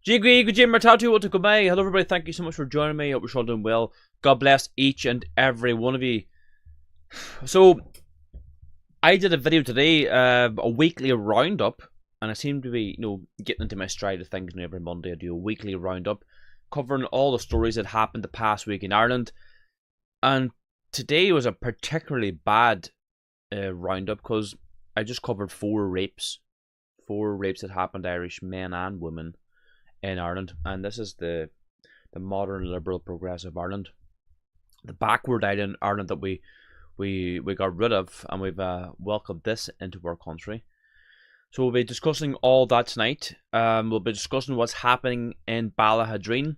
Jiggy, good Jim Matatu, what to go by? Hello everybody, thank you so much for joining me. Hope you're all doing well. God bless each and every one of you. So, I did a video today, a weekly roundup, and I seem to be, getting into my stride of things. Every Monday I do a weekly roundup, covering all the stories that happened the past week in Ireland. And today was a particularly bad roundup because I just covered four rapes that happened to Irish men and women in Ireland, and this is the modern liberal progressive Ireland, the backward Ireland that we got rid of, and we've welcomed this into our country. So we'll be discussing all that tonight. We'll be discussing what's happening in Ballaghaderreen.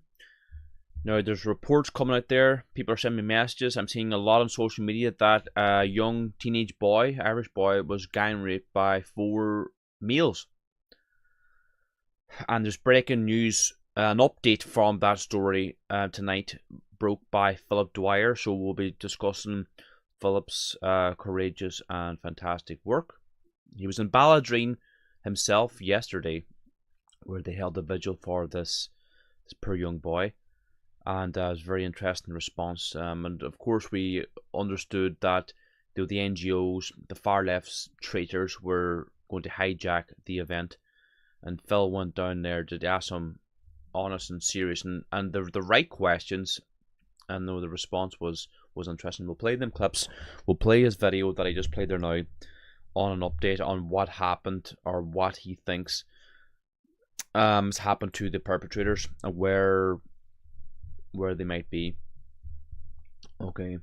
Now there's reports coming out there, people are sending me messages. I'm seeing a lot on social media that a young teenage boy, Irish boy, was gang raped by 4 males. And there's breaking news, an update from that story tonight, broke by Philip Dwyer. So we'll be discussing Philip's courageous and fantastic work. He was in Ballaghaderreen himself yesterday, where they held a vigil for this poor young boy, and it was a very interesting response. And of course, we understood that the NGOs, the far left's traitors, were going to hijack the event. And Phil went down there to ask some honest and serious and the right questions. And though the response was interesting, we'll play them clips. We'll play his video that I just played there now on an update on what happened, or what he thinks has happened to the perpetrators and where they might be. Okay.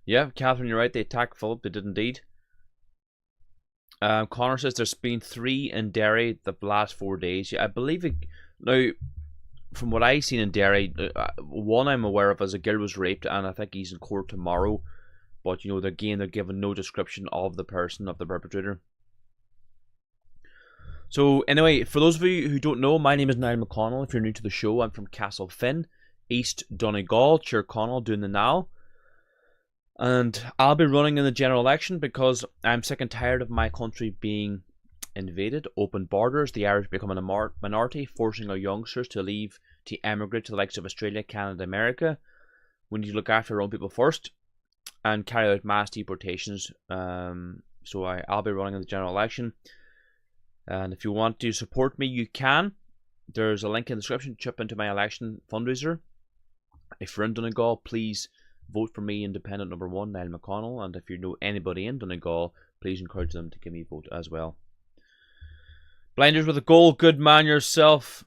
Yeah, Catherine, you're right. They attacked Philip. They did indeed. Connor says there's been 3 in Derry the last 4 days. Yeah, I believe it. Now, from what I've seen in Derry, one I'm aware of is a girl was raped, and I think he's in court tomorrow. But they're given no description of the person, of the perpetrator. So anyway, for those of you who don't know, my name is Niall McConnell. If you're new to the show, I'm from Castlefin, East Donegal, Connell, doing the now. And I'll be running in the general election because I'm sick and tired of my country being invaded. Open borders, the Irish becoming a minority, forcing our youngsters to leave to emigrate to the likes of Australia, Canada, America. We need to look after our own people first and carry out mass deportations. So I'll be running in the general election. And if you want to support me, you can. There's a link in the description. Chip into my election fundraiser. If you're in Donegal, please vote for me, independent number 1, Niall McConnell. And if you know anybody in Donegal, please encourage them to give me a vote as well. Blinders with a goal, good man yourself.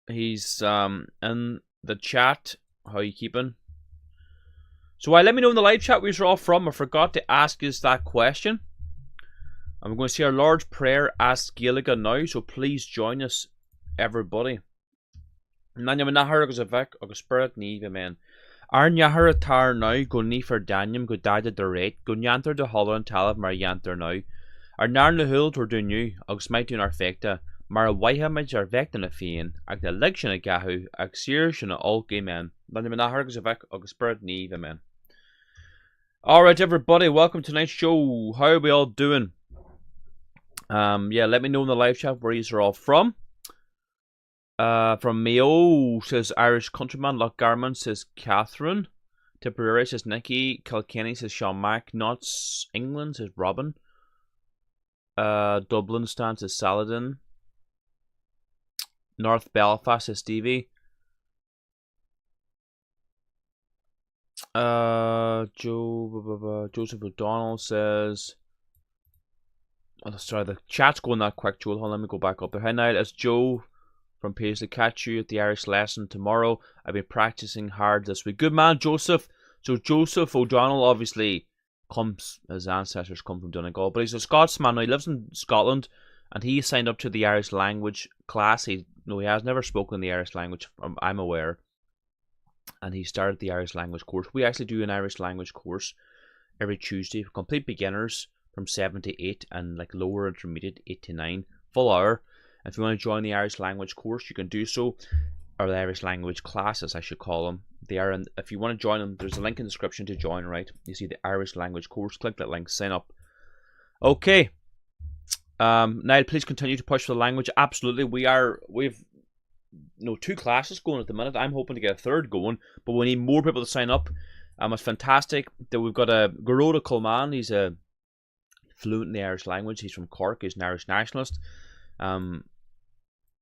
He's in the chat. How you keeping? So let me know in the live chat where you're all from. I forgot to ask us that question. I'm going to see our Lord's Prayer ask Gaelic now, so please join us, everybody. Nanya Manahar agus a vec agus spirit ní amen. Arn Yahar a tar now, go ní for Danium, go dada de rate, go nyantar de Holland talab mar yantar now. Ar nar na huld or do new, agus might do our fecta, mar a waihamage ar vecta na fian, ag the lection a gahu, ag seer shana all gay men. Nanya Manahar agus a vec agus spirit ní amen. Alright, everybody, welcome to tonight's show. How are we all doing? Yeah, let me know in the live chat where you're all from. From Mayo says Irish countryman. Lochgarman says Catherine. Tipperary says Nicky. Kilkenny says Sean Mack. Notts England says Robin. Dublin stands says Saladin. North Belfast says Stevie. Joseph O'Donnell says. Oh, sorry, the chat's going that quick, Joel. Hold on, let me go back up there. Hi, Niall. It's Joe from Paisley. Catch you at the Irish lesson tomorrow. I've been practicing hard this week. Good man, Joseph. So Joseph O'Donnell obviously his ancestors come from Donegal, but he's a Scotsman now. He lives in Scotland, and he signed up to the Irish language class. He has never spoken the Irish language, I'm aware. And he started the Irish language course. We actually do an Irish language course every Tuesday for complete beginners from 7 to 8, and like lower intermediate 8 to 9, full hour. And if you want to join the Irish language course, you can do so, or the Irish language classes, I should call them. They are in, if you want to join them, there's a link in the description to join, right? You see the Irish language course, click that link, sign up. Okay. Niall, please continue to push for the language. Absolutely, we've 2 classes going at the minute. I'm hoping to get a third going, but we need more people to sign up. It's fantastic that we've got a Garota Coleman. He's a fluent in the Irish language. He's from Cork. He's an Irish nationalist.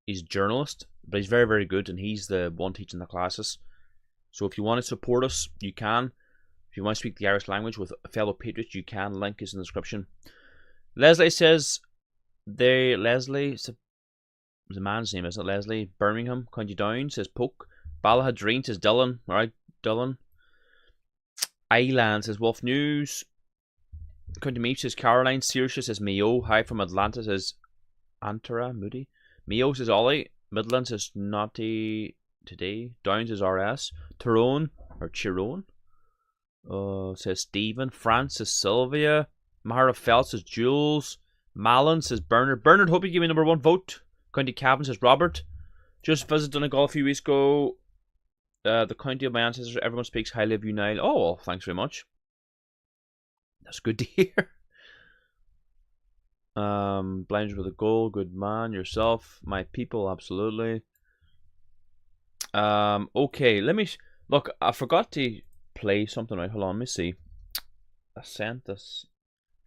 He's a journalist, but he's very, very good, and he's the one teaching the classes. So if you want to support us, you can. If you want to speak the Irish language with fellow patriots, you can. Link is in the description. Leslie says Leslie, it's a man's name, isn't it? Leslie. Birmingham, County Down, says Poke. Ballaghaderreen says Dylan. Alright, Dylan. Island says Wolf News. County Meath says Caroline. Saoirse says Mayo. Hi from Atlanta says Antara Moody. Mayo says Ollie. Midland says Naughty Today. Down says RS. Tyrone or Chirone says Stephen. France says Sylvia. Mahara Felt says Jules. Malin says Bernard. Bernard, hope you give me number 1 vote. County Cavan says Robert. Just visited Donegal a few weeks ago. The county of my ancestors. Everyone speaks highly of you, Niall. Oh, well, thanks very much. That's good to hear. Blinders with a goal. Good man. Yourself. My people. Absolutely. Okay. Let me look. I forgot to play something. Right. Hold on. Let me see. I sent this.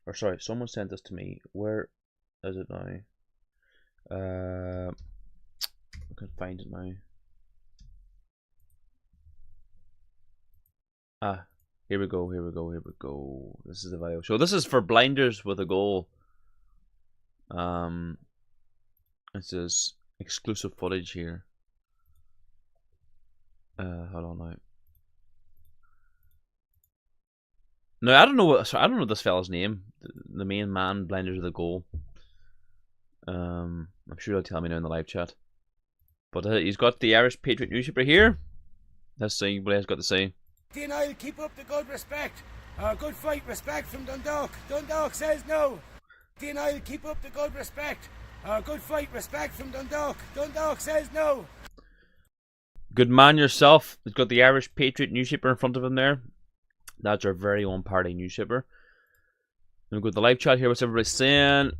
Or sorry, someone sent this to me. Where is it now? I can find it now. Here we go. This is the video. So this is for Blinders with a Goal. It says exclusive footage here. Hold on now. No, I don't know this fella's name. The main man, Blinders with a Goal. I'm sure he'll tell me now in the live chat. But he's got the Irish Patriot newspaper here. Let's see what he's got to say. Niall, keep up the good respect. Good fight, respect from Dundalk. Dundalk says no. Niall, keep up the good respect. Good fight, respect from Dundalk. Dundalk says no. Good man yourself. He's got the Irish Patriot newspaper in front of him there. That's our very own party newspaper. We'll go to the live chat here. What's everybody saying?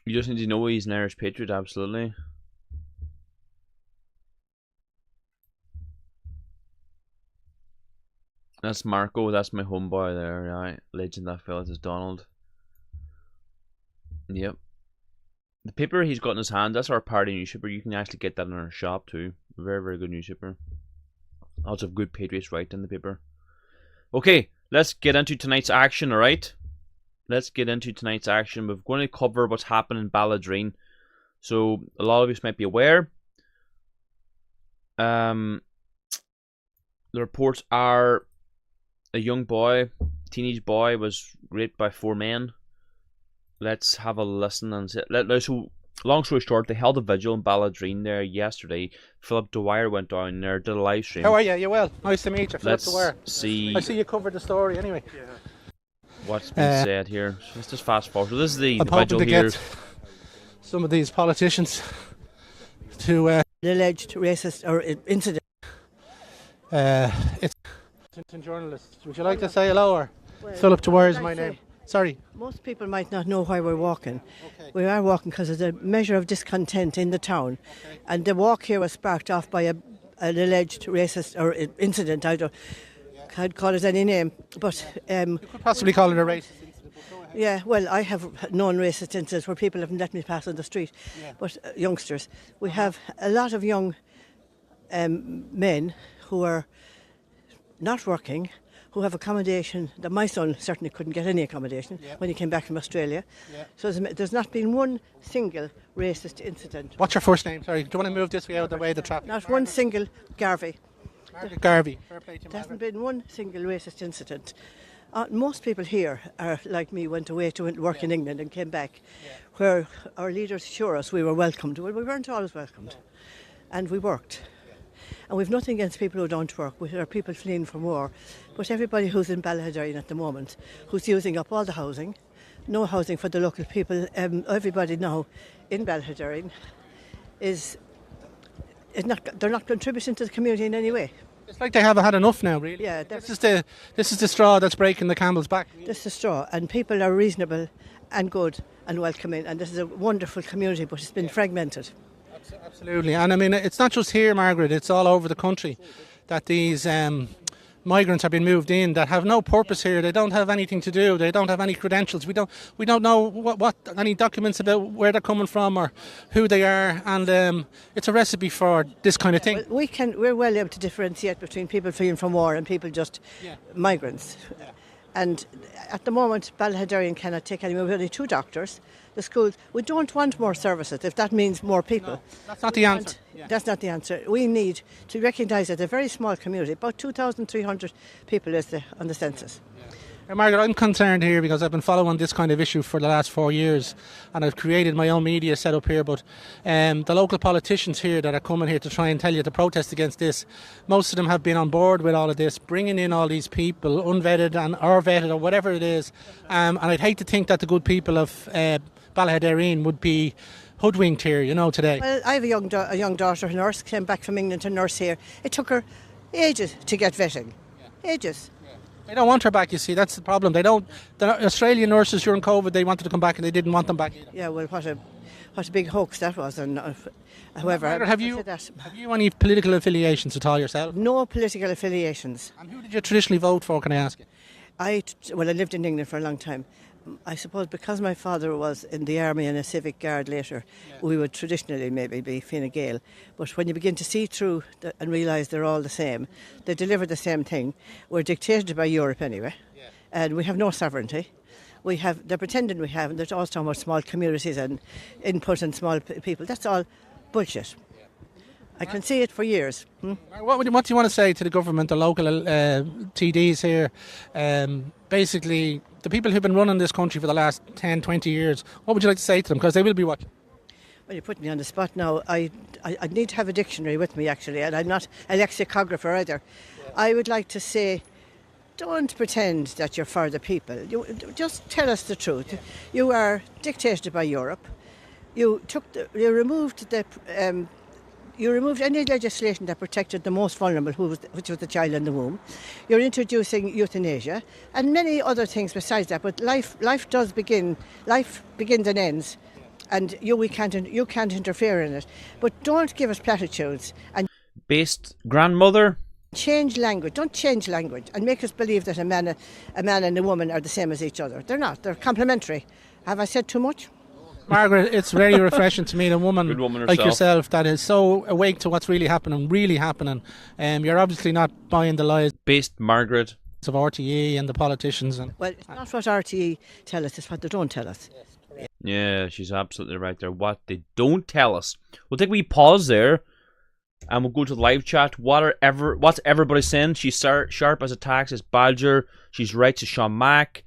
You just need to know he's an Irish Patriot, absolutely. That's Marco, that's my homeboy there, right? Legend that fella is Donald. Yep. The paper he's got in his hand, that's our party newspaper. You can actually get that in our shop too. Very, very good newspaper. Lots of good patriots write in the paper. Okay, let's get into tonight's action, alright? Let's get into tonight's action. We're going to cover what's happened in Ballaghaderreen. So, a lot of you might be aware. The reports are a young boy, teenage boy, was raped by 4 men. Let's have a listen and see. So, long story short, they held a vigil in Ballaghaderreen there yesterday. Philip Dwyer went down there, did a live stream. How are you? You well? Nice to meet you, Philip Dwyer. See. I see you covered the story anyway. Yeah. What's been said here? So let's just fast forward. So this is the vigil to here. Get some of these politicians to alleged racist or incident. It's journalist. Would you like to say hello? Or well, Philip Dwyer is my name. Sorry. Most people might not know why we're walking. Okay. We are walking because there's a measure of discontent in the town. Okay. And the walk here was sparked off by an alleged racist or incident. I'd call it any name. But you could possibly call it a racist incident. But go ahead. yeah, well, I have known racist incidents where people haven't let me pass on the street. Yeah. But youngsters. We have a lot of young men who are not working, who have accommodation that my son certainly couldn't get any accommodation when he came back from Australia. Yeah. So there's not been one single racist incident. What's your first name? Sorry, do you want to move this way out of the way of the traffic? Not one single Garvey. Margaret Garvey. Fair play to you, There hasn't Margaret. been one single racist incident. Most people here are like me, went away to work in England and came back, where our leaders assure us we were welcomed. Well, we weren't always welcomed, and we worked. And we've nothing against people who don't work. There are people fleeing from war. But everybody who's in Ballaghaderreen at the moment, who's using up all the housing, no housing for the local people, everybody now in Ballaghaderreen they're not contributing to the community in any way. It's like they haven't had enough now, really. Yeah, this is the straw that's breaking the camel's back. this is the straw, and people are reasonable and good and welcoming, and this is a wonderful community, but it's been fragmented. Absolutely, and I mean, it's not just here, Margaret, it's all over the country that these migrants have been moved in that have no purpose here. They don't have anything to do. They don't have any credentials. We don't know what any documents about where they're coming from or who they are, and it's a recipe for this kind of thing. Well, we're well able to differentiate between people fleeing from war and people just migrants. Yeah. And at the moment, Ballaghaderreen cannot take any more. We only 2 doctors. The schools, we don't want more services if that means more people. No, that's not the answer. That's not the answer. We need to recognise that a very small community, about 2,300 people is on the census. Margaret, I'm concerned here because I've been following this kind of issue for the last 4 years, and I've created my own media set up here, but the local politicians here that are coming here to try and tell you to protest against this, most of them have been on board with all of this, bringing in all these people, unvetted or vetted or whatever it is, and I'd hate to think that the good people of Ballaghaderreen would be hoodwinked here, today. Well, I have a young daughter, a nurse, came back from England to nurse here. It took her ages to get vetting. Ages. They don't want her back, you see, that's the problem. The Australian nurses during COVID, they wanted to come back and they didn't want them back either. Yeah, well, what a big hoax that was. And however, have you any political affiliations at all yourself? No political affiliations. And who did you traditionally vote for, can I ask you? I lived in England for a long time. I suppose because my father was in the army and a civic guard later, we would traditionally maybe be Fine Gael. But when you begin to see through and realise they're all the same, they deliver the same thing. We're dictated by Europe anyway, and we have no sovereignty. They're pretending we have, and they're always talking about small communities and input and small people. That's all bullshit. I can see it for years. What do you want to say to the government, the local TDs here? Basically, the people who've been running this country for the last 10, 20 years, what would you like to say to them? Because they will be watching. Well, you put me on the spot now. I need to have a dictionary with me, actually, and I'm not a lexicographer either. I would like to say, don't pretend that you're for the people. Just tell us the truth. You are dictated by Europe. You removed any legislation that protected the most vulnerable, which was the child in the womb. You're introducing euthanasia and many other things besides that. But life begins and ends, and you can't interfere in it. But don't give us platitudes and grandmother. Change language. Don't change language and make us believe that a man and a woman are the same as each other. They're not. They're complementary. Have I said too much? Margaret, it's very refreshing to meet a woman like herself. yourself that is so awake to what's really happening. You're obviously not buying the lies Based Margaret of RTE and the politicians. Well, it's not what RTE tell us, it's what they don't tell us. Yeah, she's absolutely right there. What they don't tell us. We'll take a wee pause there, and we'll go to the live chat. What's everybody saying? She's sharp as a tax, says Badger. She's right, says Sean Mack.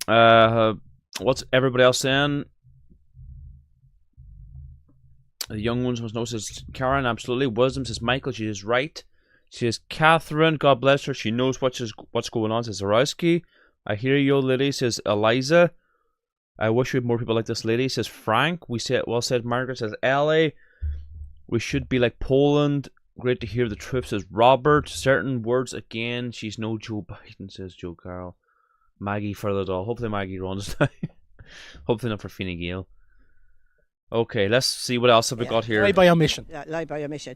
What's everybody else saying? The young ones must know, says Karen. Absolutely. Wisdom, says Michael. She is right. She says Catherine. God bless her. She knows what's going on, says Zarowski. I hear you, lady, says Eliza. I wish we had more people like this lady, says Frank. Well said, Margaret, says Ellie. We should be like Poland. Great to hear the truth, says Robert. Certain words again. She's no Joe Biden, says Joe Carroll. Maggie further down. Hopefully Maggie runs now. Hopefully not for Fine Gael. Okay, let's see what else have we got here. Lie by omission. Yeah, lie by omission.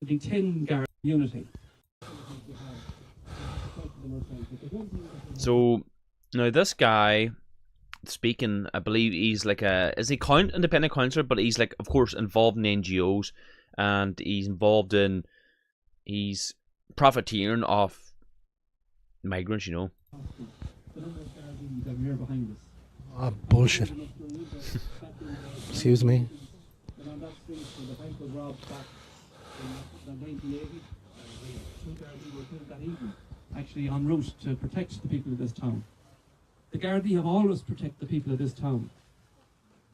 The 10 guard unity. So now this guy speaking, I believe he's like independent counsellor, but he's like, of course, involved in NGOs, and he's profiteering off migrants, Oh, bullshit. Excuse me. Actually en route to protect the people of this town. The Gardaí have always protected the people of this town.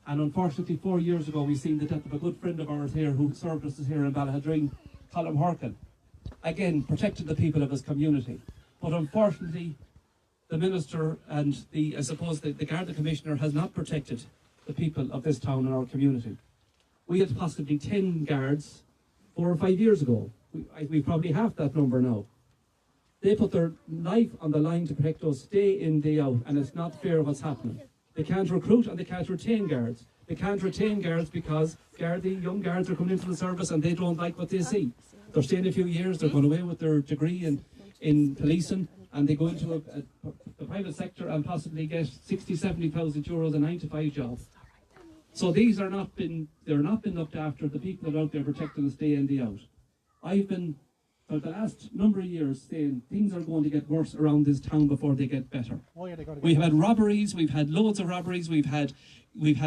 And unfortunately 4 years ago we seen the death of a good friend of ours here who served us here in Ballaghaderreen, Colm Horkin. Again, protected the people of his community. But unfortunately the Minister and the Garda Commissioner has not protected the people of this town and our community. We had possibly 10 guards 4 or 5 years ago. we probably have that number now. They put their life on the line to protect us day in, day out, and it's not fair what's happening. They can't recruit and they can't retain guards. They can't retain guards because young guards are coming into the service and they don't like what they see. They're staying a few years, they're going away with their degree in policing, and they go into the private sector and possibly get 60, 70,000 euros a 9-to-5 job. So they're not been looked after. The people that are out there protecting us day in, day out. I've been, for the last number of years, saying things are going to get worse around this town before they get better. We've had robberies, we've had loads of robberies, we've had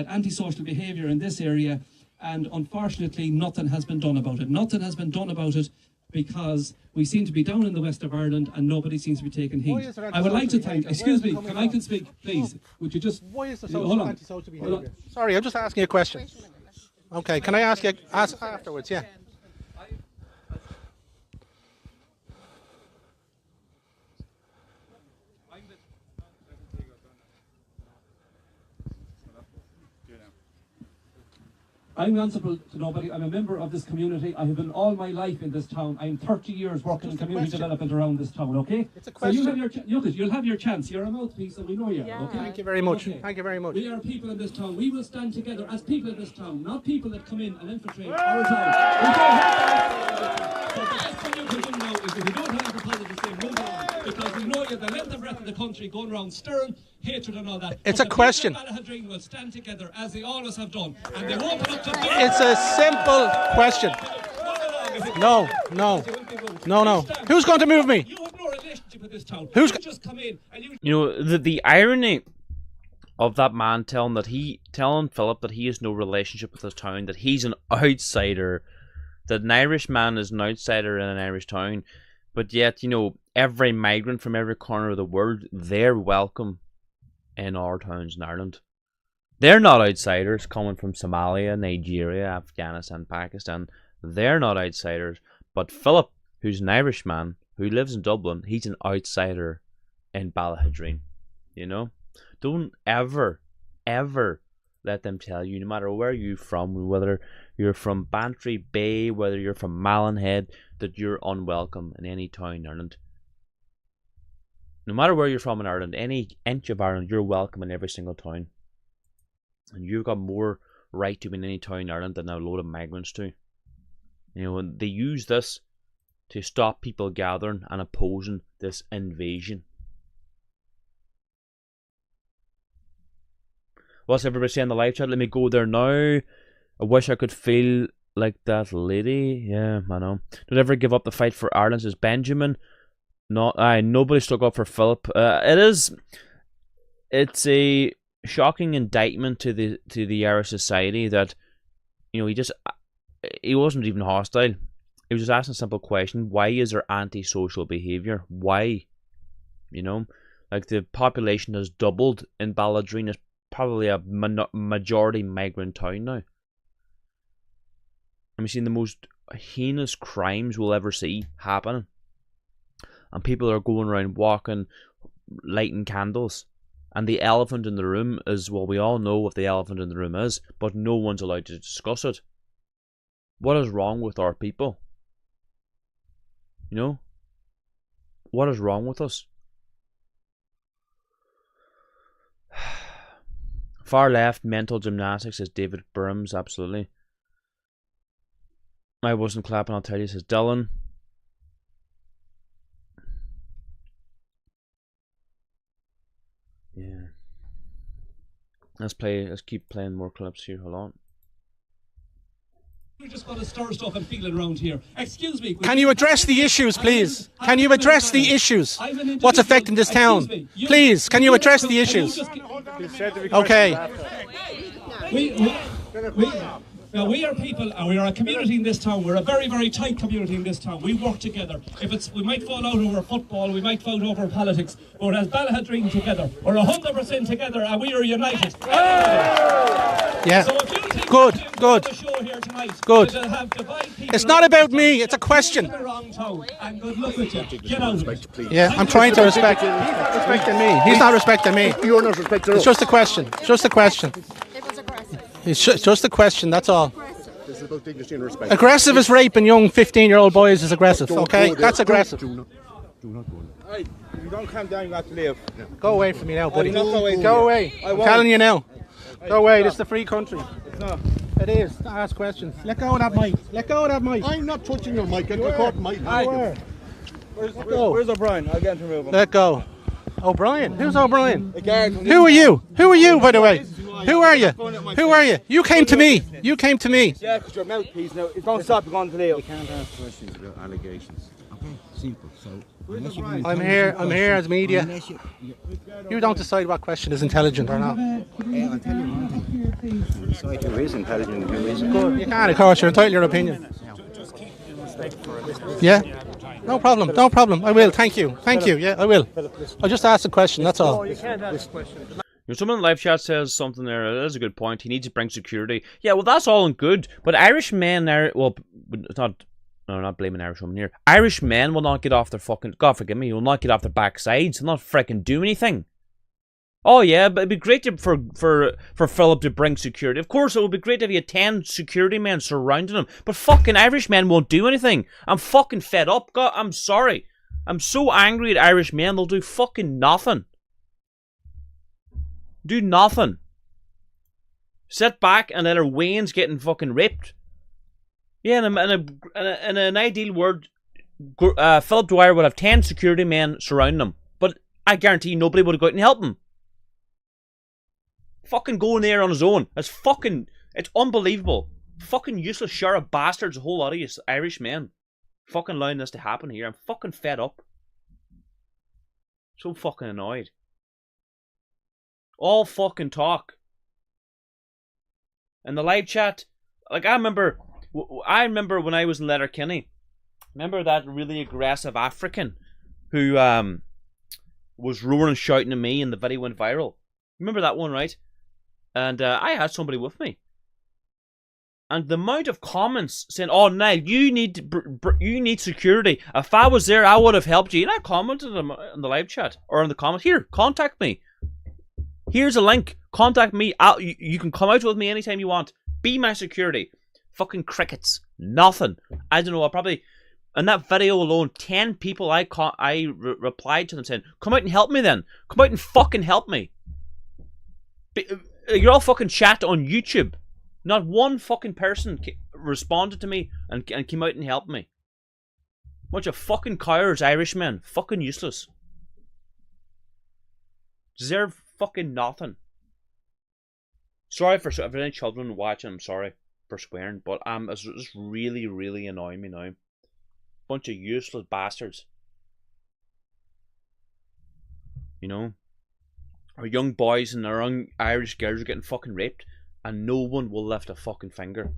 antisocial behaviour in this area, and unfortunately nothing has been done about it. Nothing has been done about it because we seem to be down in the west of Ireland and nobody seems to be taking heed. I would like to thank, excuse me, can I speak, please? Would you just... Why is there antisocial behaviour? Sorry, I'm just asking you a question. Okay, can I ask afterwards? Yeah. I'm answerable to nobody. I'm a member of this community. I have been all my life in this town. I'm 30 years working in community development around this town, okay? It's a question. So you'll have your chance. You're a mouthpiece and we know you, okay? Thank you very much. Okay. Thank you very much. We are people in this town. We will stand together as people in this town, not people that come in and infiltrate our town. So the best thing you can do now is if you don't have the positive thing, move on. Because we know you're the length and breadth of the country going around stirring hatred and all that. It's a question. Ballaghaderreen will stand together as they always have done, and they open up to It's a simple question. No. Who's going to move me? You have no relationship with this town. Who's just come in and you... You know, the irony of that man telling Philip that he has no relationship with his town, that he's an outsider, that an Irish man is an outsider in an Irish town, but yet, you know, every migrant from every corner of the world, they're welcome in our towns in Ireland. They're not outsiders coming from Somalia, Nigeria, Afghanistan, Pakistan. They're not outsiders. But Philip, who's an Irishman, who lives in Dublin, he's an outsider in Ballaghaderreen. You know? Don't ever let them tell you, no matter where you're from, whether you're from Bantry Bay, whether you're from Mallinhead, that you're unwelcome in any town in Ireland. No matter where you're from in Ireland, any inch of Ireland, you're welcome in every single town. And you've got more right to be in any town in Ireland than a load of migrants do. You know, and they use this to stop people gathering and opposing this invasion. What's everybody saying in the live chat? Let me go there now. I wish I could feel like that lady. Yeah, I know. Don't ever give up the fight for Ireland, says Benjamin. Nobody stuck up for Philip. It's a shocking indictment to the Irish society that, you know, he wasn't even hostile. He was just asking a simple question: why is there antisocial behaviour? Why? You know, like the population has doubled in Ballaghaderreen. It's probably a majority migrant town now. And we've seen the most heinous crimes we'll ever see happening. And people are going around walking, lighting candles. And the elephant in the room is, well, we all know what the elephant in the room is, but no one's allowed to discuss it. What is wrong with our people? You know? What is wrong with us? Far left, mental gymnastics, says David Burns, absolutely. I wasn't clapping, I'll tell you, says Dylan. Yeah. Let's keep playing more clips here, hold on. We're just going to stir stuff and feel it around here. Excuse me. Can you address the issues, please? Can you address the issues? What's affecting this town? Please, can you address the issues? Okay. We are people, and we are a community in this town. We're a very, very tight community in this town. We work together. We might fall out over football, we might fall out over politics, but as Ballaghaderreen together, we're 100% together, and we are united. Yeah. So if you think good. The show here tonight, good. It's not about me. It's a question. And good luck with you. Get out of it. Yeah, I'm trying to respect. He's not respecting me. He's not respecting me. You're not respecting us. It's just a question. Just a question. It was aggressive. It's just a question. That's all. This is about dignity and respect. Aggressive is raping young 15-year-old boys is aggressive, okay? That's aggressive. Do not go there. Hey, you don't calm down, you have to leave. Go away from me now, buddy. not go away from Go you. away. I I'm won't. telling you now. Go away, this is a free country. It's not. It is. Don't ask questions. Let go of that mic. Let go of that mic. I'm not touching your mic. I'm recording my mic. Where's O'Brien? I'll get him to remove him. Let go. O'Brien? Who's O'Brien? A guard. Who are you? Who are you, by the way? Who are you? Who are you? You came to me. You came to me. Yeah, because your mouthpiece now. It's going to stop you going to leave. We can't ask questions about allegations. Okay, simple. So unless you I'm here as media. Unless You don't decide what question is intelligent or not. I'll tell you one thing. You decide who is intelligent and who isn't. You can't, of course. You're entitled to your opinion. Yeah. No problem. No problem. I will. Thank you. Thank you. Yeah, I will. I'll just ask a question. That's all. You know, someone in the live chat says something there. That's a good point. He needs to bring security. Yeah, well, that's all and good. But Irish men are, well, it's not. No, not blaming Irish women here. Irish men will not get off their fucking. God forgive me. Will not get off their backsides. They'll not freaking do anything. Oh yeah, but it'd be great for Philip to bring security. Of course, it would be great if he had 10 security men surrounding him. But fucking Irish men won't do anything. I'm fucking fed up. God, I'm sorry. I'm so angry at Irish men. They'll do fucking nothing. Do nothing. Sit back and let our Wayne's getting fucking raped. Yeah, in an ideal world, Philip Dwyer would have 10 security men surrounding him. But I guarantee nobody would go out and help him. Fucking going there on his own. It's unbelievable. Fucking useless share of bastards, a whole lot of you Irish men. Fucking allowing this to happen here. I'm fucking fed up. So fucking annoyed. All fucking talk. In the live chat, like I remember when I was in Letterkenny. Remember that really aggressive African who was roaring and shouting at me and the video went viral. Remember that one, right? And I had somebody with me. And the amount of comments saying, "Oh, Niall, you need security. If I was there, I would have helped you." And I commented in the live chat or in the comments. Here, contact me. Here's a link. Contact me. You can come out with me anytime you want. Be my security. Fucking crickets. Nothing. I don't know. I probably in that video alone, 10 people I replied to them saying, "Come out and help me then. Come out and fucking help me." You're all fucking chat on YouTube. Not one fucking person responded to me and came out and helped me. Bunch of fucking cowards, Irishmen. Fucking useless. Deserve fucking nothing. Sorry for if there are any children watching, I'm sorry for swearing, but it's just really, really annoying me now. Bunch of useless bastards. You know? Our young boys and our young Irish girls are getting fucking raped, and no one will lift a fucking finger.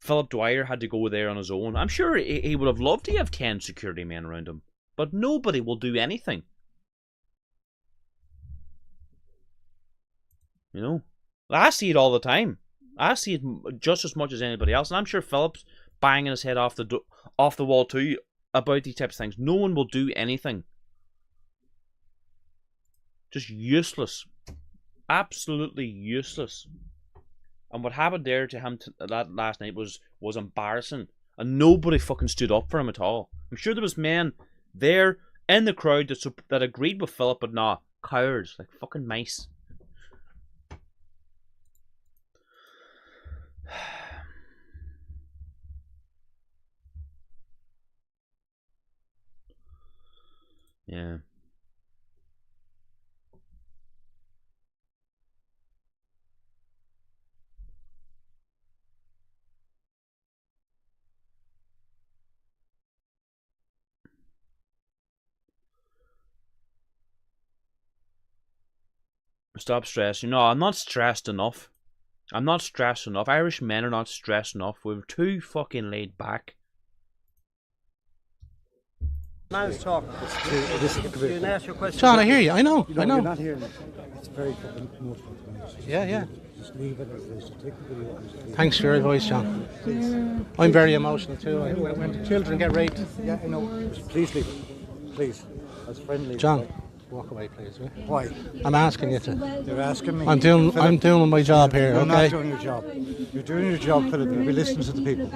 Philip Dwyer had to go there on his own. I'm sure he would have loved to have 10 security men around him, but nobody will do anything. You know? I see it all the time. I see it just as much as anybody else, and I'm sure Philip's banging his head off the wall too about these types of things. No one will do anything. Just useless. Absolutely useless. And what happened there to him that last night was embarrassing. And nobody fucking stood up for him at all. I'm sure there was men there in the crowd that agreed with Philip, but nah, cowards, like fucking mice. Yeah. Stop stressing. No, I'm not stressed enough. I'm not stressed enough. Irish men are not stressed enough. We're too fucking laid back. Man's talk. You ask your question. John, I hear you. I know. I know. You're not hearing it. It's very fucking emotional. Yeah, yeah. Just leave it as it is. Take the video. Thanks for your advice, John. I'm very emotional too. When children get raped. Yeah, I know. Please leave it. Please. As friendly. John, walk away, please. Will you? Why? I'm asking you to. You're asking me. I'm doing my job here, You're okay? not doing your job. You're doing your job, Philip. You'll be listening to the people.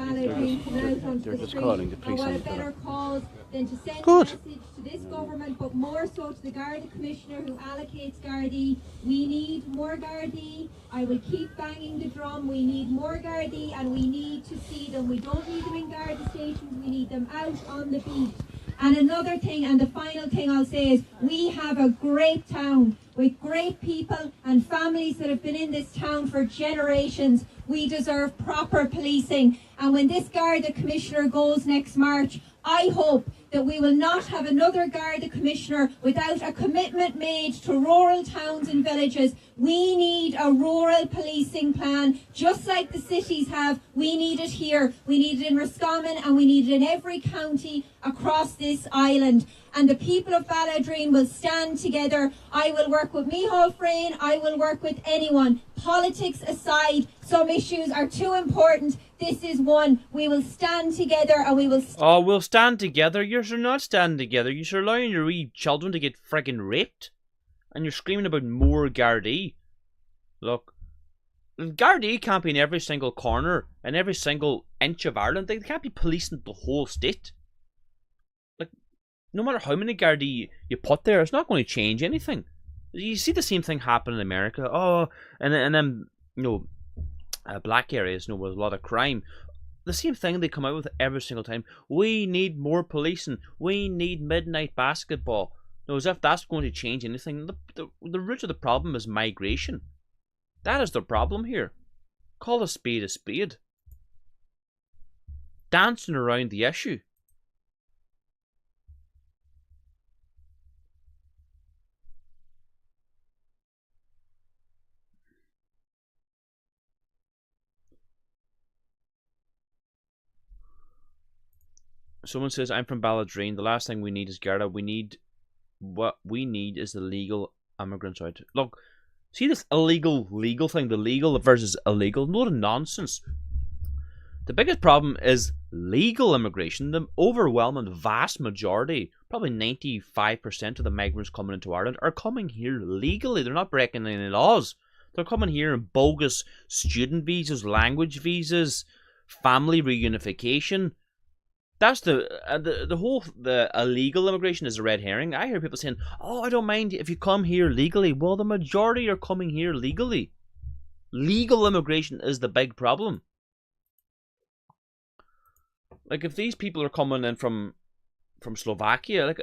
They're just calling the police on the better cause than to send Good. a message to this government, but more so to the Garda Commissioner who allocates Gardaí. We need more Gardaí. I will keep banging the drum. We need more Gardaí and we need to see them. We don't need them in Garda stations. We need them out on the beat. And another thing, and the final thing I'll say is, we have a great town with great people and families that have been in this town for generations. We deserve proper policing. And when this Garda Commissioner goes next March, I hope that we will not have another Garda Commissioner without a commitment made to rural towns and villages. We need a rural policing plan, just like the cities have. We need it here. We need it in Roscommon and we need it in every county across this island. And the people of Ballaghaderreen will stand together. I will work with Micheál Frayne. I will work with anyone. Politics aside, some issues are too important. This is one. We will stand together and we will... We'll stand together? You're not standing together. You're allowing your wee children to get friggin' raped. And you're screaming about more Gardaí. Look, Gardaí can't be in every single corner and every single inch of Ireland. They can't be policing the whole state. Like, no matter how many Gardaí you put there, it's not going to change anything. You see the same thing happen in America. And then, black areas, with a lot of crime. The same thing they come out with every single time. We need more policing. We need midnight basketball. As if that's going to change anything. The root of the problem is migration. That is the problem here. Call a spade a spade. Dancing around the issue. Someone says, I'm from Ballaghaderreen. The last thing we need is Garda. What we need is the legal immigrants out. Look, see this legal thing, the legal versus illegal? Load of nonsense. The biggest problem is legal immigration. The overwhelming vast majority, probably 95% of the migrants coming into Ireland are coming here legally. They're not breaking any laws. They're coming here in bogus student visas, language visas, family reunification. That's the illegal immigration is a red herring. I hear people saying, I don't mind if you come here legally. Well, the majority are coming here legally. Legal immigration is the big problem. Like, if these people are coming in from Slovakia, like,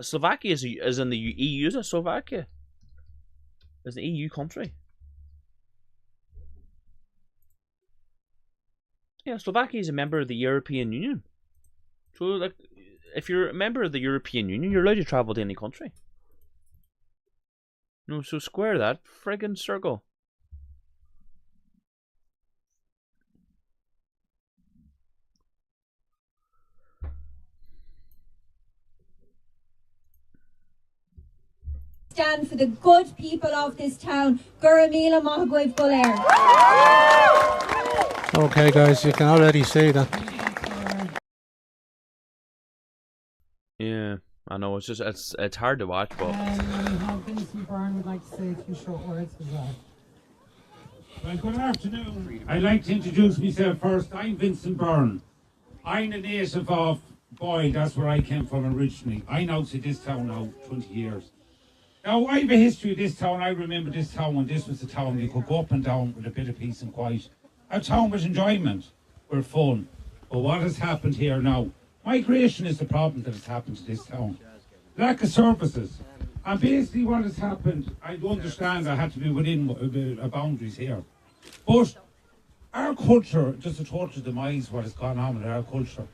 Slovakia is in the EU, isn't it? Slovakia is an EU country. Yeah, Slovakia is a member of the European Union. So, like, if you're a member of the European Union, you're allowed to travel to any country. So square that friggin' circle. Stand for the good people of this town. Guramila Mahagwave Bulair. Okay, guys, you can already see that. Yeah, I know. It's just it's hard to watch, but. Vincent Byrne would like to say a few short words as well. Well, good afternoon. I'd like to introduce myself first. I'm Vincent Byrne. I'm a native of Boyle. That's where I came from originally. I know to this town now 20 years. Now, I have a history of this town. I remember this town when this was the town you could go up and down with a bit of peace and quiet. A town with enjoyment, with fun. But what has happened here now? Migration is the problem that has happened to this town. Lack of services. And basically what has happened, I understand I had to be within boundaries here. But our culture, just a total demise what has gone on with our culture.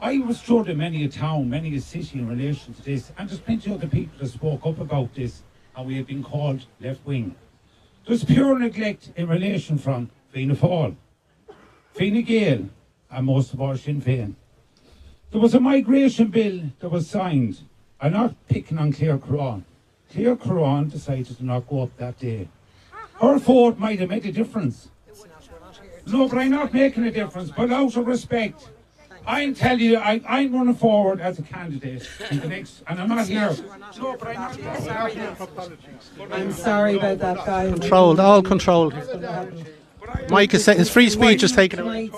I was stood in many a town, many a city in relation to this, and there's plenty of other people that spoke up about this, and we have been called left wing. There's pure neglect in relation from Fianna Fáil, Fine Gael, and most of our Sinn Féin. There was a migration bill that was signed. I'm not picking on Claire Curran. Claire Curran decided to not go up that day. Her vote might have made a difference. No, but I'm not making a difference. But out of respect, I tell you, I'm running forward as a candidate in the next, and I'm not here. No, but I'm not. I'm sorry about that, guys. Controlled, all controlled. Mike is saying his free speech is taken away.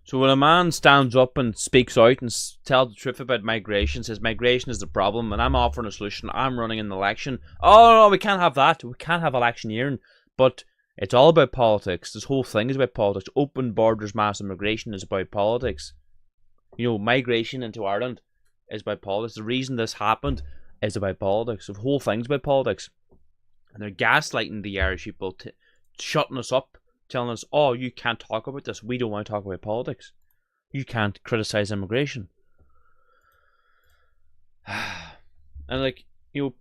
So when a man stands up and speaks out and tells the truth about migration, says migration is the problem, and I'm offering a solution, I'm running an election. Oh no, we can't have that. We can't have electioneering. But it's all about politics. This whole thing is about politics. Open borders, mass immigration is about politics. You know, migration into Ireland is about politics. The reason this happened is about politics. The whole thing's about politics. And they're gaslighting the Irish people, shutting us up, telling us, oh, you can't talk about this. We don't want to talk about politics. You can't criticize immigration. And like, you know,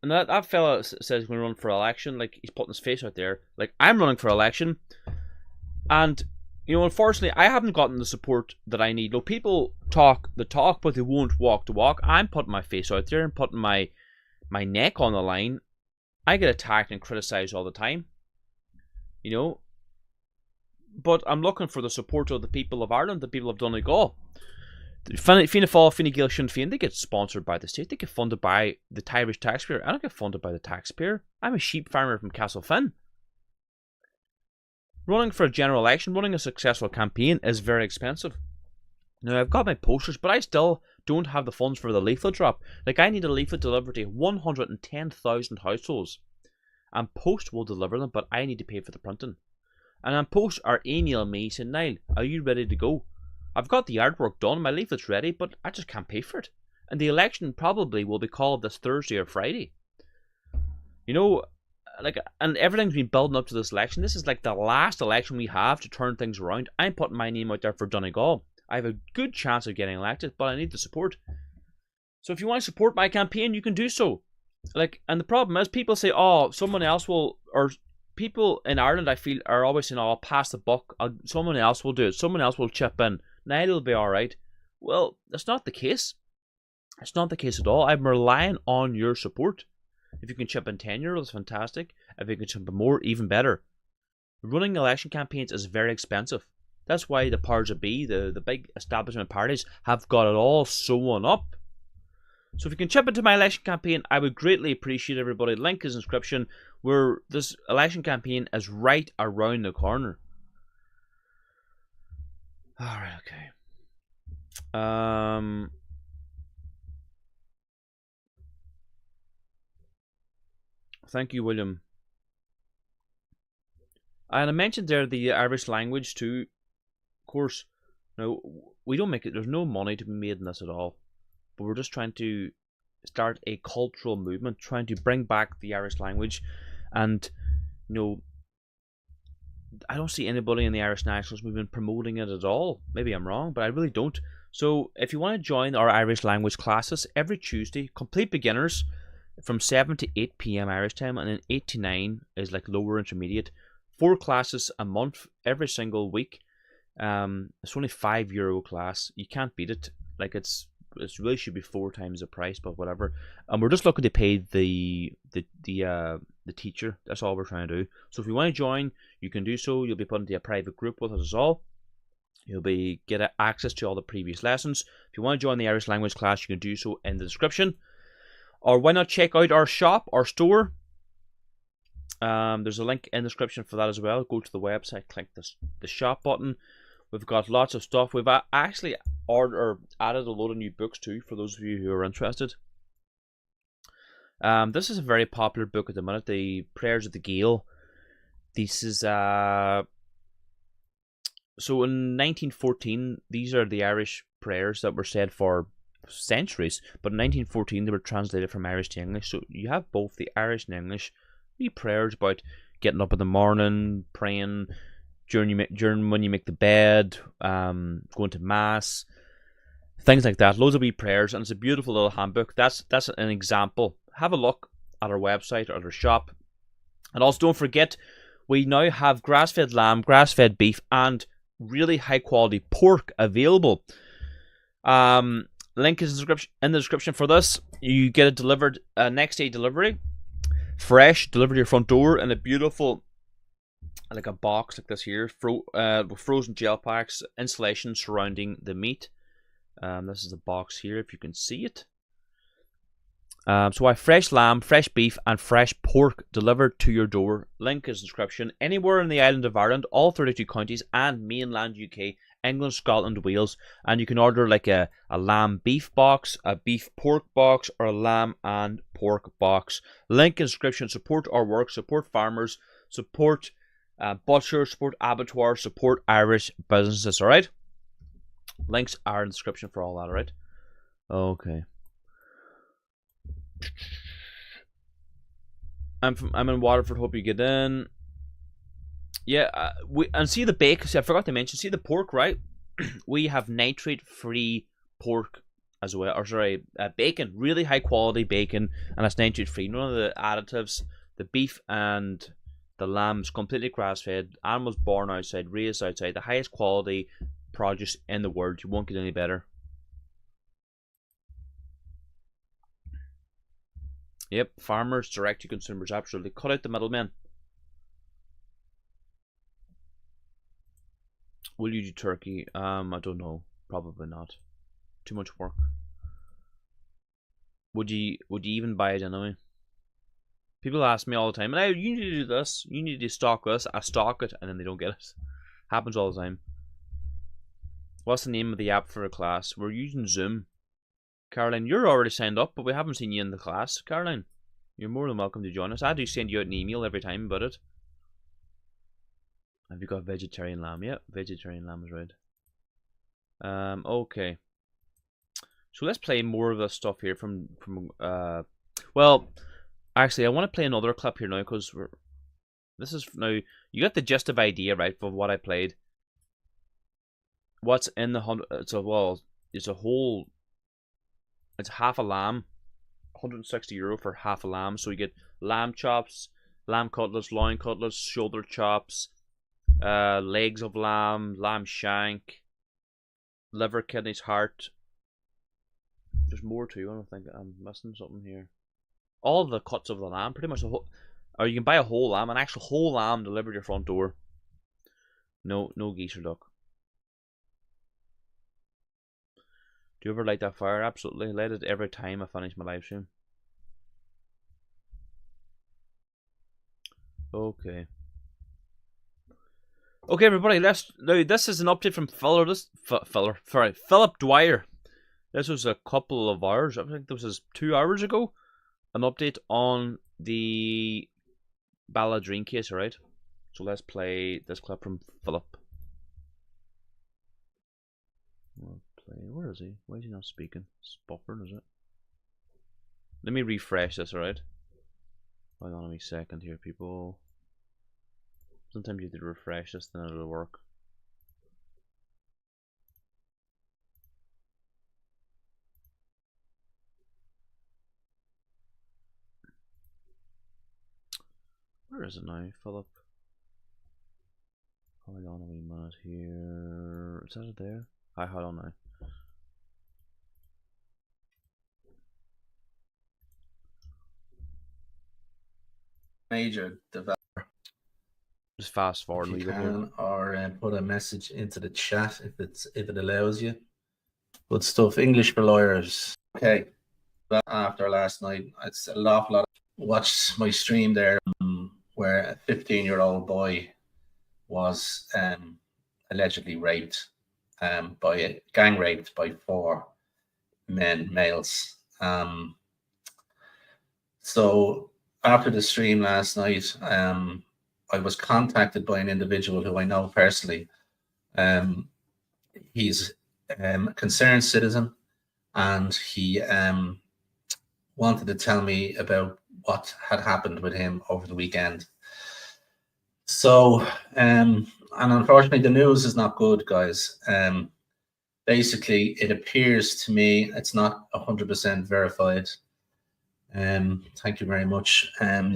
and that fella says when we run for election, like he's putting his face out there. Like, I'm running for election, and you know, unfortunately, I haven't gotten the support that I need. Look, people talk the talk, but they won't walk the walk. I'm putting my face out there and putting my neck on the line. I get attacked and criticized all the time, you know. But I'm looking for the support of the people of Ireland, the people of Donegal. Fianna Fáil, Fine Gael, Sinn Féin, they get sponsored by the state. They get funded by the Irish taxpayer. I don't get funded by the taxpayer. I'm a sheep farmer from Castlefin. Running for a general election, running a successful campaign is very expensive. Now, I've got my posters, but I still don't have the funds for the leaflet drop. Like, I need a leaflet delivered to 110,000 households. And Post will deliver them, but I need to pay for the printing. And then Post are emailing me saying, Niall, are you ready to go? I've got the artwork done, my leaflet's ready, but I just can't pay for it. And the election probably will be called this Thursday or Friday. You know, like, and everything's been building up to this election. This is like the last election we have to turn things around. I'm putting my name out there for Donegal. I have a good chance of getting elected, but I need the support. So if you want to support my campaign, you can do so. Like, and the problem is, people say, oh, someone else will, or people in Ireland, I feel, are always saying, oh, I'll pass the buck. Someone else will do it. Someone else will chip in. Now it'll be alright. Well, that's not the case. It's not the case at all. I'm relying on your support. If you can chip in €10, fantastic. If you can chip in more, even better. Running election campaigns is very expensive. That's why the powers that be, the big establishment parties, have got it all sewn up. So if you can chip into my election campaign, I would greatly appreciate everybody. Link is in the description, where this election campaign is right around the corner. Alright, okay. Thank you, William. And I mentioned there the Irish language too. Of course, no, we don't make it. There's no money to be made in this at all. But we're just trying to start a cultural movement, trying to bring back the Irish language. And, you know, I don't see anybody in the Irish Nationalist Movement promoting it at all. Maybe I'm wrong, but I really don't. So if you want to join our Irish language classes every Tuesday, complete beginners, from 7 to 8 p.m. Irish time, and then 8 to 9 is like lower intermediate. 4 classes a month, every single week. It's only €5 class. You can't beat it. Like, it's really should be 4 times the price, but whatever. And we're just looking to pay the teacher. That's all we're trying to do. So if you want to join, you can do so. You'll be put into a private group with us all. You'll get access to all the previous lessons. If you want to join the Irish language class, you can do so in the description. Or why not check out our shop, our store. There's a link in the description for that as well. Go to the website, click the shop button. We've got lots of stuff. We've actually added a load of new books too, for those of you who are interested. This is a very popular book at the minute, The Prayers of the Gael. This is so in 1914, these are the Irish prayers that were said for centuries, but in 1914 they were translated from Irish to English. So you have both the Irish and English. Wee prayers about getting up in the morning, praying during when you make the bed, going to mass, things like that. Loads of wee prayers, and it's a beautiful little handbook. That's an example. Have a look at our website or at our shop. And also don't forget, we now have grass-fed lamb, grass-fed beef, and really high-quality pork available. Link is in the description for this. You get it delivered next day delivery, fresh, delivered to your front door in a beautiful like a box like this here, with frozen gel packs, insulation surrounding the meat. This is the box here, if you can see it. So I have fresh lamb, fresh beef, and fresh pork delivered to your door. Link is in the description. Anywhere in the island of Ireland, all 32 counties, and mainland UK, England, Scotland, Wales, and you can order like a lamb beef box, a beef pork box, or a lamb and pork box. Link in the description. Support our work, support farmers, support butchers, support abattoirs, support Irish businesses. All right. Links are in the description for all that. All right. Okay. I'm in Waterford. Hope you get in. Yeah, see the bacon. See, I forgot to mention. See the pork, right? We have nitrate-free pork as well, or sorry, bacon. Really high quality bacon, and it's nitrate-free. None of the additives. The beef and the lamb's completely grass-fed. Animals born outside, raised outside. The highest quality produce in the world. You won't get any better. Yep, farmers direct to consumers. Absolutely, cut out the middlemen. Will you do turkey? I don't know. Probably not. Too much work. Would you even buy it anyway? People ask me all the time, "Hey, you need to do this. You need to stock this." I stock it, and then they don't get it. Happens all the time. What's the name of the app for a class? We're using Zoom. Caroline, you're already signed up, but we haven't seen you in the class. Caroline, you're more than welcome to join us. I do send you out an email every time about it. Have you got vegetarian lamb? Yeah, vegetarian lamb is right. Okay. So let's play more of this stuff here from well, actually, I want to play another clip here now because this is now you get the gist of idea, right, for what I played. What's in the it's half a lamb, €160 for half a lamb. So you get lamb chops, lamb cutlets, loin cutlets, shoulder chops, legs of lamb, lamb shank, liver, kidneys, heart. There's more too. I don't think I'm missing something here. All the cuts of the lamb, pretty much the whole. Or you can buy a whole lamb, an actual whole lamb delivered to your front door. No geese or duck. Do you ever light that fire? Absolutely. Light it every time I finish my live stream. Okay. Okay, everybody. Now this is an update from Philip Dwyer. This was a couple of hours. I think this was 2 hours ago. An update on the Ballaghaderreen case. All right. So let's play this clip from Philip. Where is he? Why is he not speaking? It's buffering, is it? Let me refresh this, alright? Hold on a wee second here, people. Sometimes you have to refresh this, then it'll work. Where is it now, Philip? Hold on a wee minute here. Is that it there? Hi, hold on now. Major developer. Just fast forward if you can, or put a message into the chat if it allows you. Good stuff. English for lawyers. Okay. After last night, it's a lot. Watched my stream there where a 15-year-old boy was allegedly raped gang raped by 4 males. So after the stream last night, I was contacted by an individual who I know personally. He's a concerned citizen, and he wanted to tell me about what had happened with him over the weekend. So, and unfortunately, the news is not good, guys. Basically, it appears to me it's not 100% verified. Thank you very much. But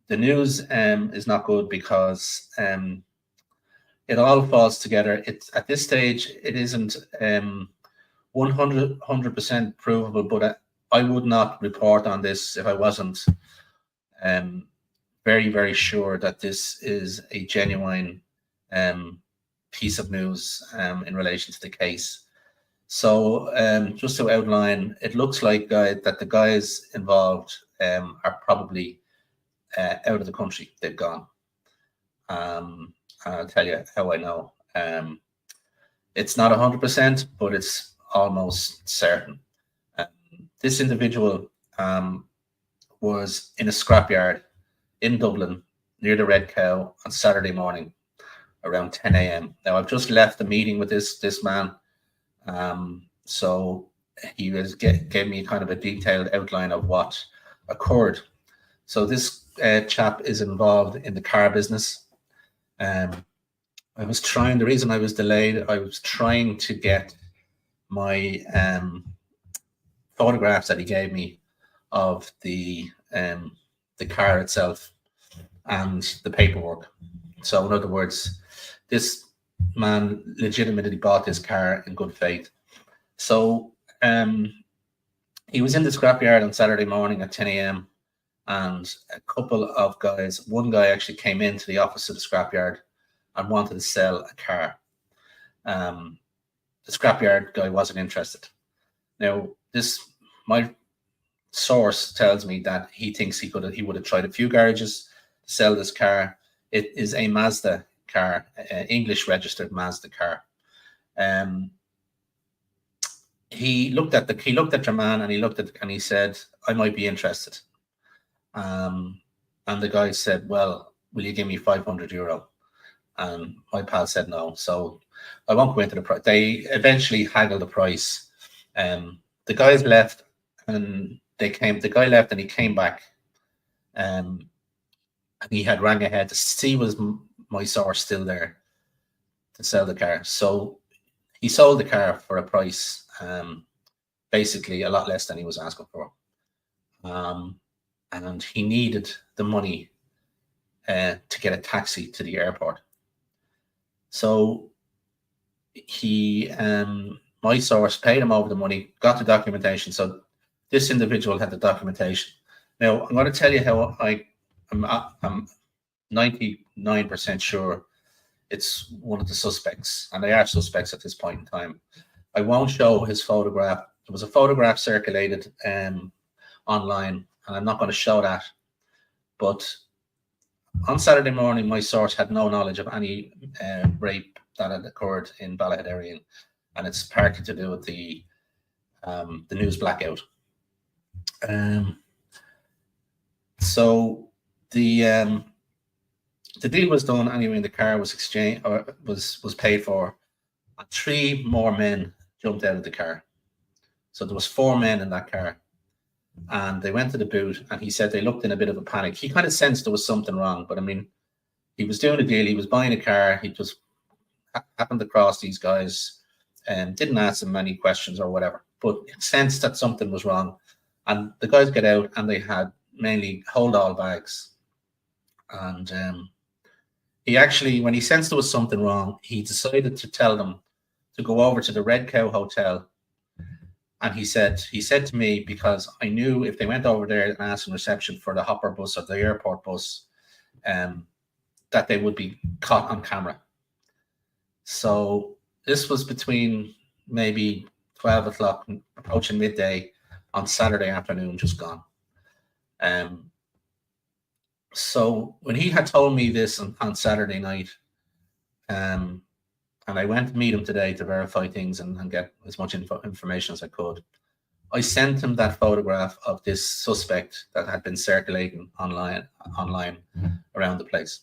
the news is not good because it all falls together. It's at this stage it isn't 100% provable, but I would not report on this if I wasn't very, very sure that this is a genuine piece of news in relation to the case. So just to outline, it looks like that the guys involved are probably out of the country. They've gone. And I'll tell you how I know. It's not 100%, but it's almost certain. This individual was in a scrapyard in Dublin near the Red Cow on Saturday morning around 10 a.m. Now, I've just left the meeting with this man. So he gave me kind of a detailed outline of what occurred. So this chap is involved in the car business. The reason I was delayed, I was trying to get my photographs that he gave me of the car itself and the paperwork. So in other words, this man legitimately bought this car in good faith. So he was in the scrapyard on Saturday morning at 10 a.m. and a couple of guys, one guy actually came into the office of the scrapyard and wanted to sell a car. The scrapyard guy wasn't interested. Now, my source tells me that he thinks he would have tried a few garages to sell this car. It is a Mazda car, English registered Mazda car. He looked at your man and he said, I might be interested. And the guy said, well, will you give me €500? And my pal said no. So I won't go into the price. They eventually haggled the price. The guys left and the guy left and he came back. And he had rang ahead to see was my source still there to sell the car. So he sold the car for a price basically a lot less than he was asking for. And he needed the money to get a taxi to the airport. So my source paid him over the money, got the documentation. So this individual had the documentation. Now, I'm going to tell you how I'm 99% sure it's one of the suspects, and they are suspects at this point in time. I won't show his photograph. There was a photograph circulated online, and I'm not going to show that. But on Saturday morning, my source had no knowledge of any rape that had occurred in Ballaghaderreen, and it's partly to do with the news blackout. So the deal was done anyway, and the car was exchanged or was paid for, and 3 more men jumped out of the car. So there was 4 men in that car, and they went to the boot, and he said they looked in a bit of a panic. He kind of sensed there was something wrong, but I mean, he was doing a deal. He was buying a car. He just happened across these guys and didn't ask them many questions or whatever, but sensed that something was wrong. And the guys get out, and they had mainly hold-all bags. And he actually, when he sensed there was something wrong, he decided to tell them to go over to the Red Cow Hotel. And he said to me, because I knew if they went over there and asked in reception for the hopper bus or the airport bus, that they would be caught on camera. So this was between maybe 12 o'clock, approaching midday on Saturday afternoon, just gone. So when he had told me this on Saturday night, and I went to meet him today to verify things and get as much information as I could, I sent him that photograph of this suspect that had been circulating online around the place.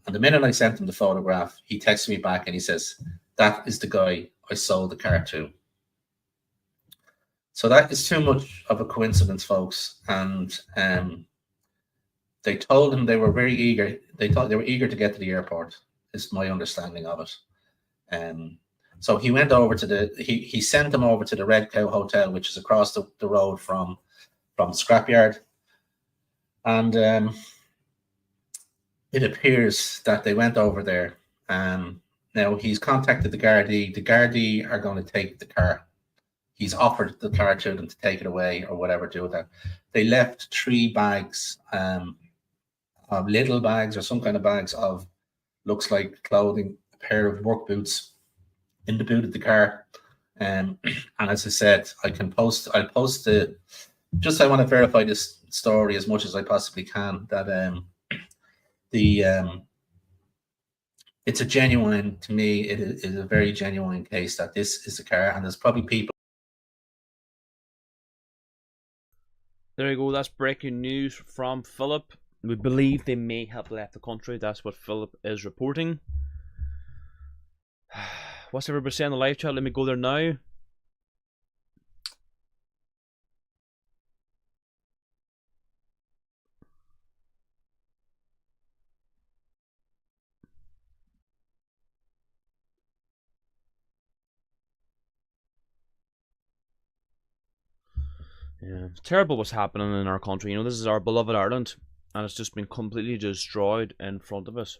And the minute I sent him the photograph, he texted me back and he says, that is the guy I sold the car to. So that is too much of a coincidence, folks. And they told him they were very eager. They thought they were eager to get to the airport, is my understanding of it. So he went over to he sent them over to the Red Cow Hotel, which is across the road from the scrapyard. And it appears that they went over there. Now he's contacted the Gardaí. The Gardaí are going to take the car. he's offered the car to them to take it away or whatever, do with that. They left 3 bags, of little bags or some kind of bags of, looks like clothing, a pair of work boots in the boot of the car. And as I said, I'll post the, just I want to verify this story as much as I possibly can, that it's a genuine, to me, it is a very genuine case that this is a car, and there's probably people. There you go, that's breaking news from Philip. We believe they may have left the country. That's what Philip is reporting. What's everybody saying in the live chat? Let me go there now. Yeah, it's terrible what's happening in our country. You know, this is our beloved Ireland, and it's just been completely destroyed in front of us.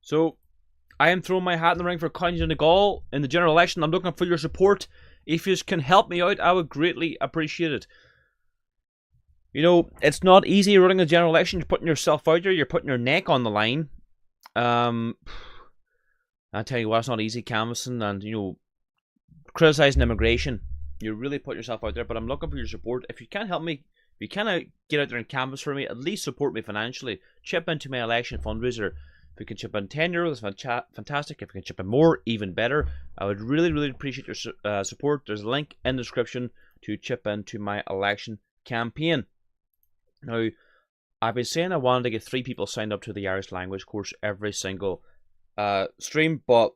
So, I am throwing my hat in the ring for County Donegal in the general election. I'm looking for your support. If you can help me out, I would greatly appreciate it. You know, it's not easy running a general election. You're putting yourself out there. You're putting your neck on the line. I tell you what, it's not easy canvassing and, you know, criticising immigration. You really put yourself out there, but I'm looking for your support. If you can't help me, if you can't get out there and canvass for me, at least support me financially. Chip into my election fundraiser. If you can chip in €10, that's fantastic. If you can chip in more, even better. I would really, really appreciate your support. There's a link in the description to chip into my election campaign. Now, I've been saying I wanted to get 3 people signed up to the Irish language course every single stream, but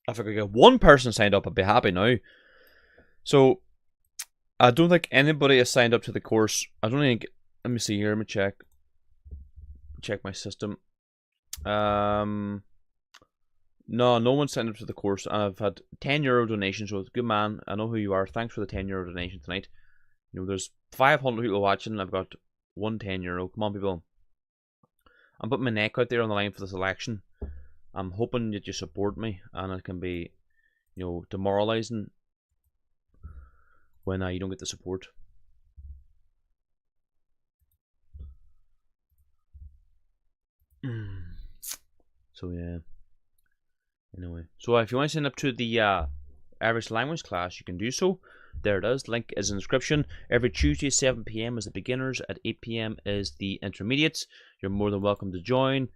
if I could get 1 person signed up, I'd be happy now. So, I don't think anybody has signed up to the course. I don't think, let me see here, let me check my system. No one signed up to the course, and I've had €10 donations, so good man, I know who you are. Thanks for the €10 donation tonight. You know, there's 500 people watching, and I've got one €10. Come on, people. I'm putting my neck out there on the line for this election. I'm hoping that you support me, and it can be, you know, demoralizing when you don't get the support. So yeah. Anyway, so if you want to sign up to the Irish language class, you can do so. There it is. Link is in the description. Every Tuesday, 7 PM is the beginners. At 8 PM is the intermediates. You're more than welcome to join.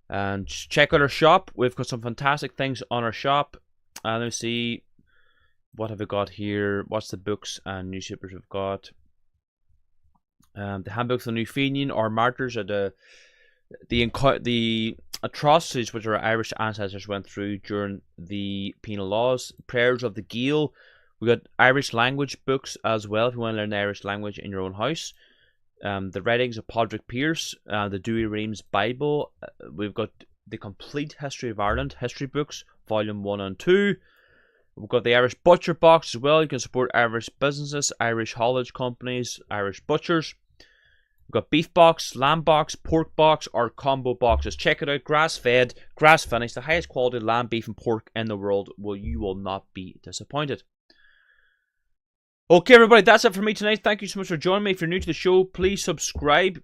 And check out our shop. We've got some fantastic things on our shop. Let me see. What have we got here? What's the books and newspapers we've got? The handbook for the New Fenian, our martyrs at the atrocities which our Irish ancestors went through during the penal laws. Prayers of the Gael. We got Irish language books as well if you want to learn the Irish language in your own house. The writings of Padraig Pearse, the Dewey Reams Bible. We've got the Complete History of Ireland history books, volume 1 and 2. We've got the Irish Butcher Box as well. You can support Irish businesses, Irish haulage companies, Irish butchers. We've got beef box, lamb box, pork box, or combo boxes. Check it out. Grass-fed, grass-finished, the highest quality lamb, beef, and pork in the world. Well, you will not be disappointed. Okay, everybody, that's it for me tonight. Thank you so much for joining me. If you're new to the show, please subscribe.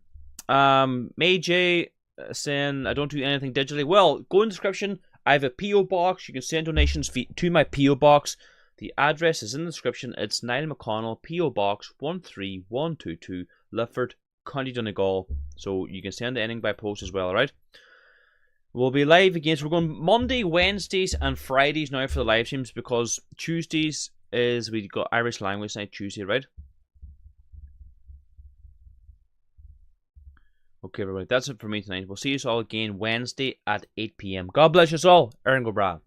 May J saying I don't do anything digitally. Well, go in the description. I have a P.O. box. You can send donations to my P.O. box. The address is in the description. It's Niall McConnell, P.O. Box 13122, Lifford, County Donegal. So you can send anything by post as well, alright? We'll be live again. So we're going Monday, Wednesdays, and Fridays now for the live streams, because Tuesdays is we got Irish language night Tuesday, right? Okay, everybody, that's it for me tonight. We'll see you all again Wednesday at 8 PM. God bless you all. Erin go bra.